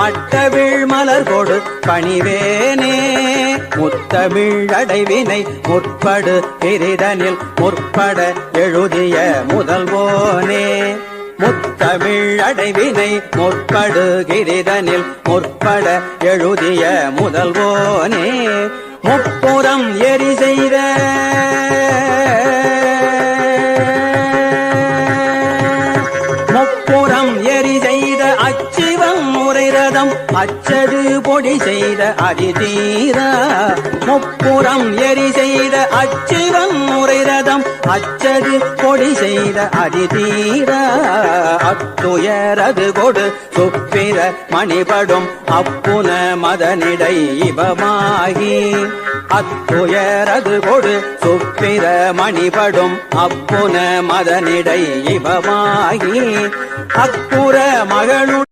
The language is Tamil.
மட்டவிழ் மலர் கொடு பணிவேனே முத்தமிழ் அடைவினை முற்படு பிரிதனில் முற்பட எழுதிய முதல்வோனே முத்தமிழ் அடைவினை முற்படு கிரிதனில் முற்பட எழுதிய முதல்வோனே முப்புறம் எரி செய்த அச்சிவம் முறைரதம் அச்சது பொடி செய்த அதிதீர முப்புறம் எரி செய்த அச்சிவம் முறைரதம் அச்சது பொடி செய்த அதிதீர அத்துயரது கொடு சுப்பிர மணிபடும் அப்புன மதனிடை இவமாகி அத்துயரது கொடு சுப்பிர மணிபடும் அப்புன மதனிடை இவமாகி அப்புற மகளுடைய